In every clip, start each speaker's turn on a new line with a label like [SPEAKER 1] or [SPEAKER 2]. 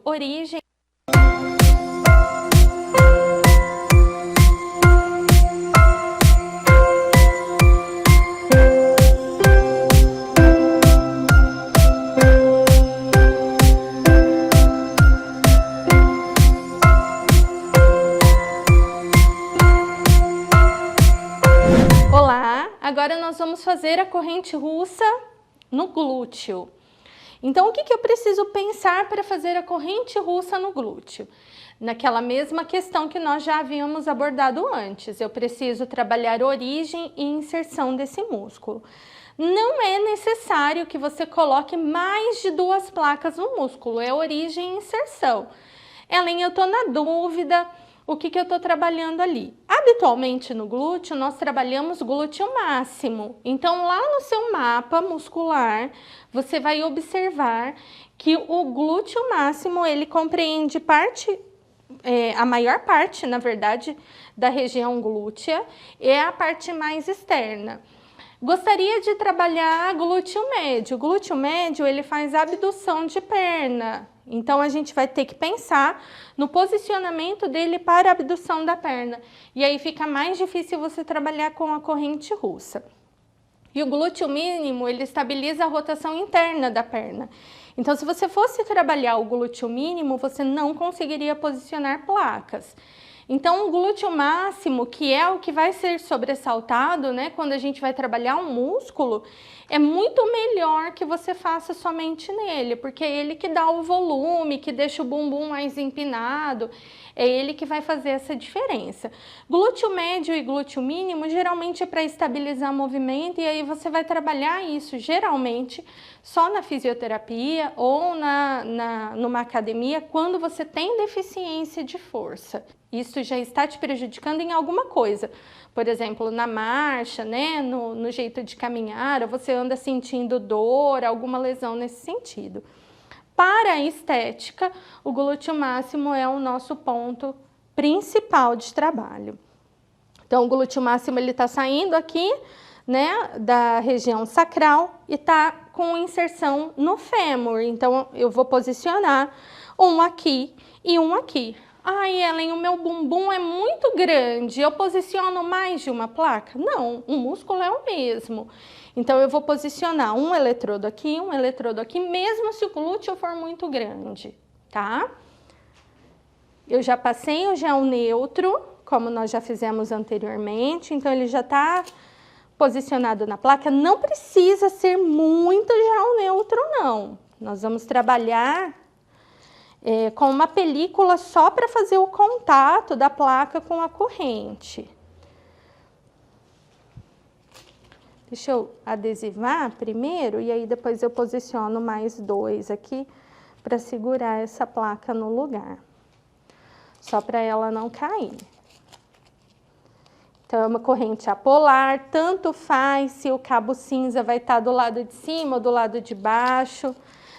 [SPEAKER 1] origem. Olá, agora nós vamos fazer a corrente russa no glúteo. Então, o que eu preciso pensar para fazer a corrente russa no glúteo? Naquela mesma questão que nós já havíamos abordado antes, eu preciso trabalhar origem e inserção desse músculo. Não é necessário que você coloque mais de 2 placas no músculo, é origem e inserção. Ellen, eu estou na dúvida, o que eu estou trabalhando ali? Habitualmente no glúteo, nós trabalhamos glúteo máximo. Então, lá no seu mapa muscular, você vai observar que o glúteo máximo, ele compreende a maior parte, na verdade, da região glútea, é a parte mais externa. Gostaria de trabalhar glúteo médio. O glúteo médio, ele faz abdução de perna. Então, a gente vai ter que pensar no posicionamento dele para a abdução da perna. E aí fica mais difícil você trabalhar com a corrente russa. E o glúteo mínimo, ele estabiliza a rotação interna da perna. Então, se você fosse trabalhar o glúteo mínimo, você não conseguiria posicionar placas. Então, o glúteo máximo, que é o que vai ser sobressaltado, né, quando a gente vai trabalhar um músculo, é muito melhor que você faça somente nele, porque é ele que dá o volume, que deixa o bumbum mais empinado, é ele que vai fazer essa diferença. Glúteo médio e glúteo mínimo, geralmente é para estabilizar o movimento, e aí você vai trabalhar isso, geralmente, só na fisioterapia ou numa academia, quando você tem deficiência de força. Isso já está te prejudicando em alguma coisa. Por exemplo, na marcha, né, no jeito de caminhar, ou você anda sentindo dor, alguma lesão nesse sentido. Para a estética, o glúteo máximo é o nosso ponto principal de trabalho. Então, o glúteo máximo, ele está saindo aqui, né, da região sacral e está com inserção no fêmur. Então, eu vou posicionar um aqui e um aqui. Ai, Ellen, o meu bumbum é muito grande, eu posiciono mais de uma placa? Não, o músculo é o mesmo. Então, eu vou posicionar um eletrodo aqui, mesmo se o glúteo for muito grande, tá? Eu já passei o gel neutro, como nós já fizemos anteriormente, então ele já está posicionado na placa. Não precisa ser muito gel neutro, não. Nós vamos trabalhar com uma película só para fazer o contato da placa com a corrente. Deixa eu adesivar primeiro e aí depois eu posiciono mais 2 aqui para segurar essa placa no lugar. Só para ela não cair. Então, é uma corrente apolar, tanto faz se o cabo cinza vai estar do lado de cima ou do lado de baixo.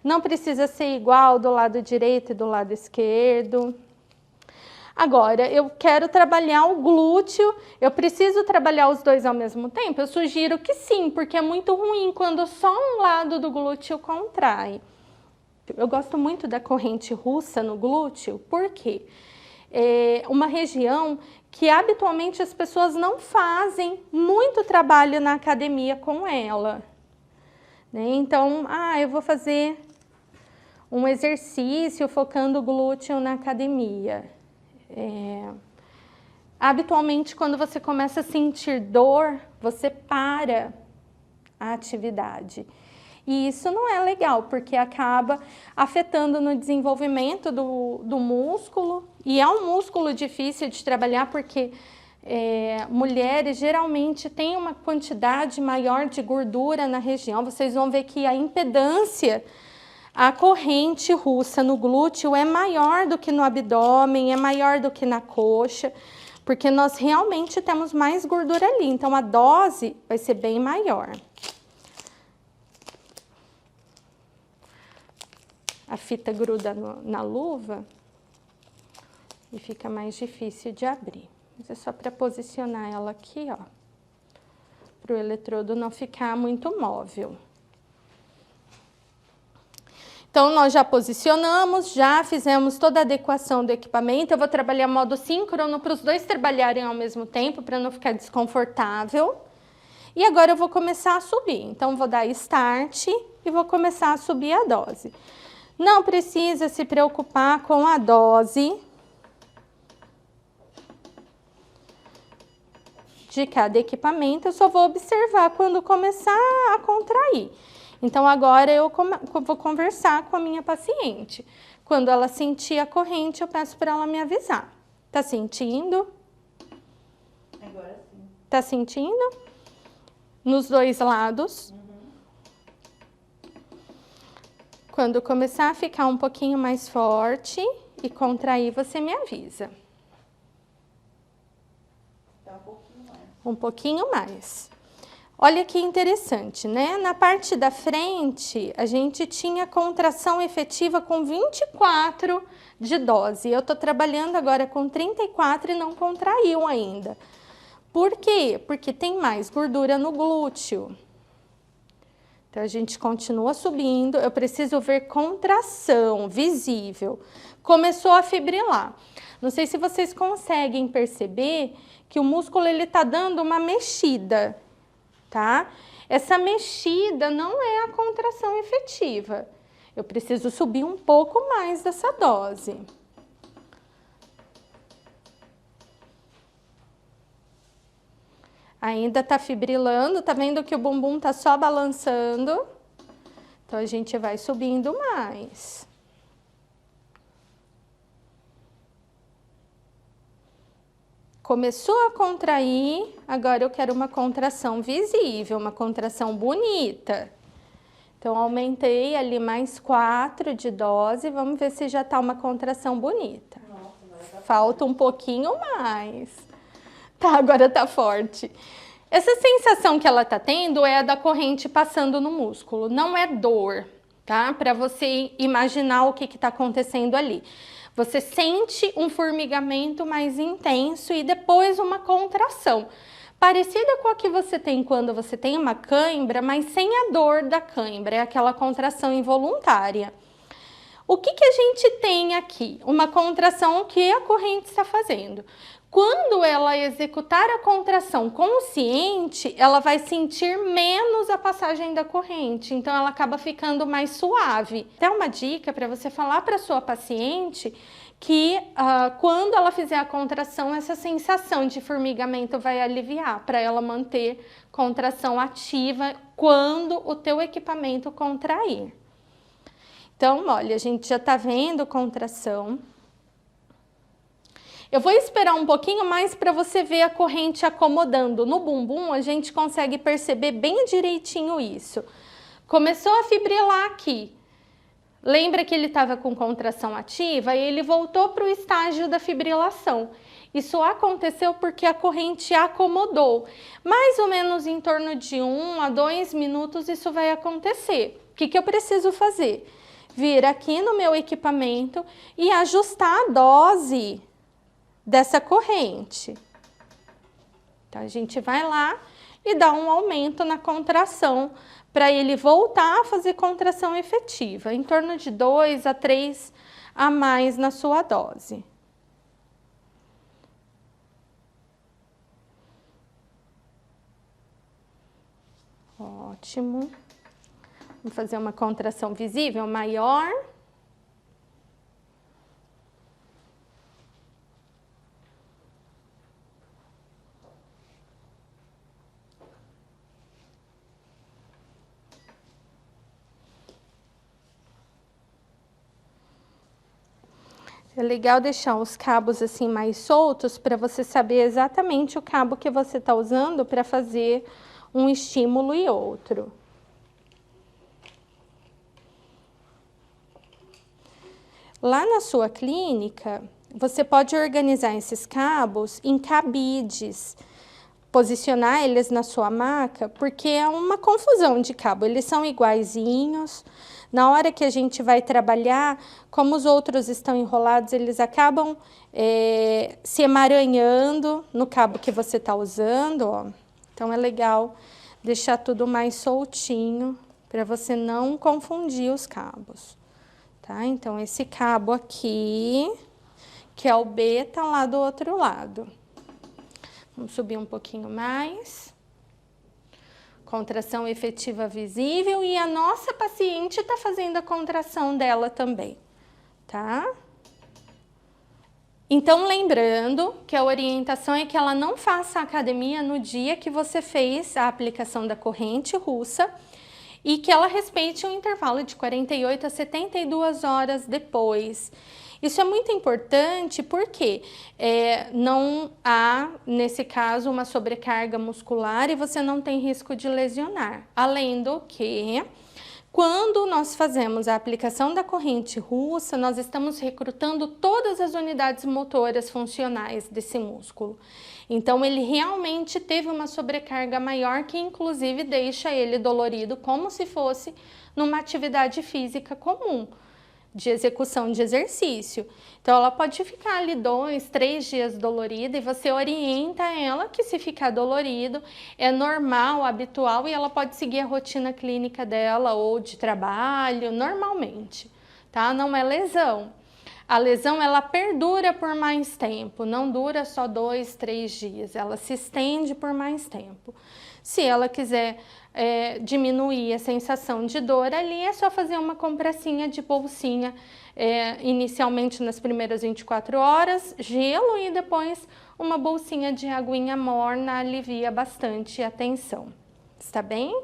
[SPEAKER 1] Não precisa ser igual do lado direito e do lado esquerdo. Agora, eu quero trabalhar o glúteo, eu preciso trabalhar os dois ao mesmo tempo? Eu sugiro que sim, porque é muito ruim quando só um lado do glúteo contrai. Eu gosto muito da corrente russa no glúteo, porque é uma região que habitualmente as pessoas não fazem muito trabalho na academia com ela. Então, eu vou fazer um exercício focando o glúteo na academia. Habitualmente, quando você começa a sentir dor, você para a atividade. E isso não é legal, porque acaba afetando no desenvolvimento do músculo. E é um músculo difícil de trabalhar, porque mulheres geralmente têm uma quantidade maior de gordura na região. Vocês vão ver que a impedância, a corrente russa no glúteo é maior do que no abdômen, é maior do que na coxa, porque nós realmente temos mais gordura ali. Então, a dose vai ser bem maior. A fita gruda na luva e fica mais difícil de abrir. Mas é só para posicionar ela aqui, ó, para o eletrodo não ficar muito móvel. Então, nós já posicionamos, já fizemos toda a adequação do equipamento. Eu vou trabalhar modo síncrono para os dois trabalharem ao mesmo tempo, para não ficar desconfortável. E agora eu vou começar a subir. Então, vou dar Start e vou começar a subir a dose. Não precisa se preocupar com a dose de cada equipamento, eu só vou observar quando começar a contrair. Então, agora eu vou conversar com a minha paciente. Quando ela sentir a corrente, eu peço para ela me avisar. Tá sentindo?
[SPEAKER 2] Agora sim.
[SPEAKER 1] Tá sentindo? Nos dois lados. Quando começar a ficar um pouquinho mais forte e contrair, você me avisa.
[SPEAKER 2] Tá um pouquinho mais.
[SPEAKER 1] Um pouquinho mais. Olha que interessante, né? Na parte da frente, a gente tinha contração efetiva com 24 de dose. Eu tô trabalhando agora com 34 e não contraiu ainda. Por quê? Porque tem mais gordura no glúteo. Então, a gente continua subindo. Eu preciso ver contração visível. Começou a fibrilar. Não sei se vocês conseguem perceber que o músculo ele tá dando uma mexida. Tá? Essa mexida não é a contração efetiva. Eu preciso subir um pouco mais dessa dose. Ainda tá fibrilando, tá vendo que o bumbum tá só balançando? Então, a gente vai subindo mais. Começou a contrair, agora eu quero uma contração visível, uma contração bonita. Então, aumentei ali mais 4 de dose, vamos ver se já tá uma contração bonita.
[SPEAKER 2] Nossa,
[SPEAKER 1] falta um pouquinho mais. Tá, agora tá forte. Essa sensação que ela tá tendo é a da corrente passando no músculo, não é dor, tá? Para você imaginar o que tá acontecendo ali. Você sente um formigamento mais intenso e depois uma contração, parecida com a que você tem quando você tem uma cãibra, mas sem a dor da cãibra, é aquela contração involuntária. O que a gente tem aqui? Uma contração que a corrente está fazendo. Quando ela executar a contração consciente, ela vai sentir menos a passagem da corrente, então ela acaba ficando mais suave. Até uma dica para você falar para sua paciente que quando ela fizer a contração, essa sensação de formigamento vai aliviar, para ela manter contração ativa quando o teu equipamento contrair. Então, olha, a gente já está vendo contração. Eu vou esperar um pouquinho mais para você ver a corrente acomodando. No bumbum, a gente consegue perceber bem direitinho isso. Começou a fibrilar aqui. Lembra que ele estava com contração ativa e ele voltou para o estágio da fibrilação. Isso aconteceu porque a corrente acomodou. Mais ou menos em torno de 1 a 2 minutos isso vai acontecer. O que eu preciso fazer? Vir aqui no meu equipamento e ajustar a dose dessa corrente. Então, a gente vai lá e dá um aumento na contração para ele voltar a fazer contração efetiva, em torno de 2 a 3 a mais na sua dose. Ótimo. Vamos fazer uma contração visível maior. É legal deixar os cabos assim mais soltos para você saber exatamente o cabo que você está usando para fazer um estímulo e outro. Lá na sua clínica, você pode organizar esses cabos em cabides, posicionar eles na sua maca, porque é uma confusão de cabo, eles são iguaizinhos. Na hora que a gente vai trabalhar, como os outros estão enrolados, eles acabam se emaranhando no cabo que você está usando, ó. Então, é legal deixar tudo mais soltinho, para você não confundir os cabos. tá? Então, esse cabo aqui, que é o B, tá lá do outro lado. Vamos subir um pouquinho mais. Contração efetiva visível e a nossa paciente tá fazendo a contração dela também, tá? Então, lembrando que a orientação é que ela não faça academia no dia que você fez a aplicação da corrente russa e que ela respeite um intervalo de 48 a 72 horas depois. Isso é muito importante porque não há, nesse caso, uma sobrecarga muscular e você não tem risco de lesionar. Além do que, quando nós fazemos a aplicação da corrente russa, nós estamos recrutando todas as unidades motoras funcionais desse músculo. Então, ele realmente teve uma sobrecarga maior que, inclusive, deixa ele dolorido como se fosse numa atividade física comum, de execução de exercício. Então, ela pode ficar ali 2, 3 dias dolorida e você orienta ela que se ficar dolorido é normal, habitual e ela pode seguir a rotina clínica dela ou de trabalho normalmente, tá? Não é lesão. A lesão, ela perdura por mais tempo, não dura só 2, 3 dias, ela se estende por mais tempo. Se ela quiser diminuir a sensação de dor ali, é só fazer uma compressinha de bolsinha, inicialmente nas primeiras 24 horas, gelo e depois uma bolsinha de aguinha morna alivia bastante a tensão. Está bem?